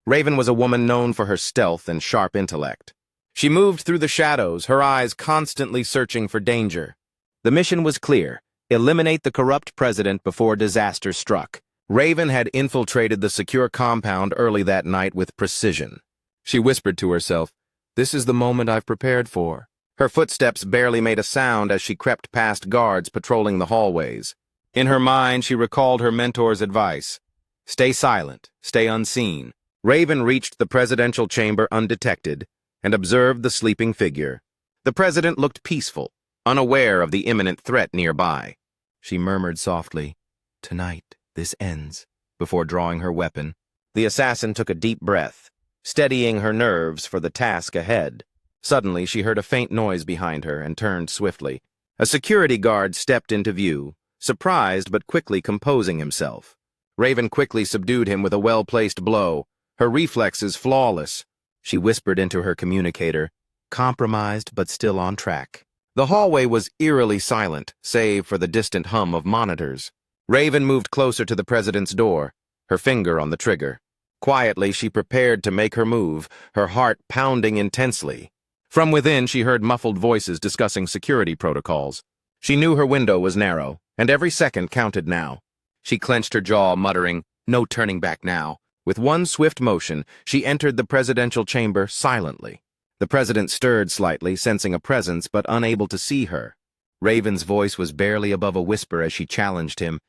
Raven was a woman known for her stealth and sharp intellect. She moved through the shadows, her eyes constantly searching for danger. The mission was clear: eliminate the corrupt president before disaster struck. Raven had infiltrated the secure compound early that night with precision. She whispered to herself, "This is the moment I've prepared for." Her footsteps barely made a sound as she crept past guards patrolling the hallways. In her mind, she recalled her mentor's advice: stay silent, stay unseen. Raven reached the presidential chamber undetected and observed the sleeping figure. The president looked peaceful, unaware of the imminent threat nearby. She murmured softly, "Tonight, this ends," before drawing her weapon. The assassin took a deep breath, steadying her nerves for the task ahead. Suddenly, she heard a faint noise behind her and turned swiftly. A security guard stepped into view, surprised but quickly composing himself. Raven quickly subdued him with a well-placed blow, her reflexes flawless. She whispered into her communicator, compromised but still on track. The hallway was eerily silent, save for the distant hum of monitors. Raven moved closer to the president's door, her finger on the trigger. Quietly, she prepared to make her move, her heart pounding intensely. From within, she heard muffled voices discussing security protocols. She knew her window was narrow, and every second counted now. She clenched her jaw, muttering, "No turning back now." With one swift motion, she entered the presidential chamber silently. The president stirred slightly, sensing a presence but unable to see her. Raven's voice was barely above a whisper as she challenged him,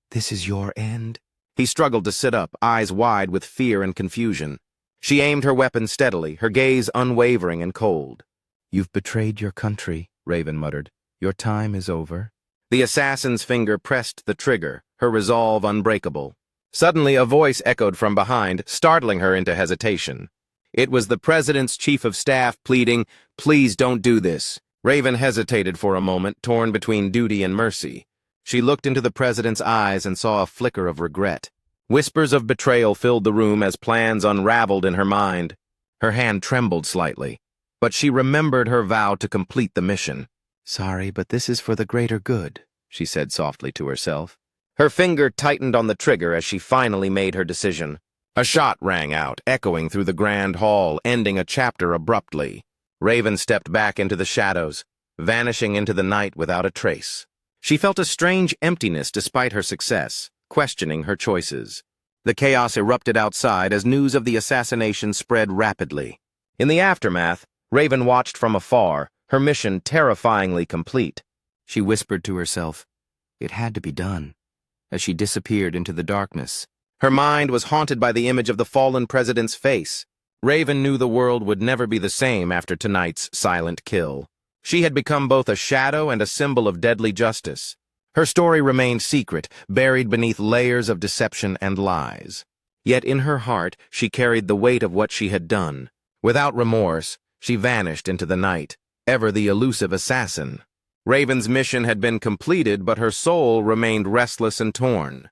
"This is your end?" He struggled to sit up, eyes wide with fear and confusion. She aimed her weapon steadily, her gaze unwavering and cold. "You've betrayed your country," Raven muttered. "Your time is over." The assassin's finger pressed the trigger, her resolve unbreakable. Suddenly, a voice echoed from behind, startling her into hesitation. It was the president's chief of staff pleading, "Please don't do this." Raven hesitated for a moment, torn between duty and mercy. She looked into the president's eyes and saw a flicker of regret. Whispers of betrayal filled the room as plans unraveled in her mind. Her hand trembled slightly, but she remembered her vow to complete the mission. "Sorry, but this is for the greater good," she said softly to herself. Her finger tightened on the trigger as she finally made her decision. A shot rang out, echoing through the grand hall, ending a chapter abruptly. Raven stepped back into the shadows, vanishing into the night without a trace. She felt a strange emptiness despite her success, questioning her choices. The chaos erupted outside as news of the assassination spread rapidly. In the aftermath, Raven watched from afar, her mission terrifyingly complete. She whispered to herself, "It had to be done," as she disappeared into the darkness. Her mind was haunted by the image of the fallen president's face. Raven knew the world would never be the same after tonight's silent kill. She had become both a shadow and a symbol of deadly justice. Her story remained secret, buried beneath layers of deception and lies. Yet in her heart, she carried the weight of what she had done. Without remorse, she vanished into the night, ever the elusive assassin. Raven's mission had been completed, but her soul remained restless and torn.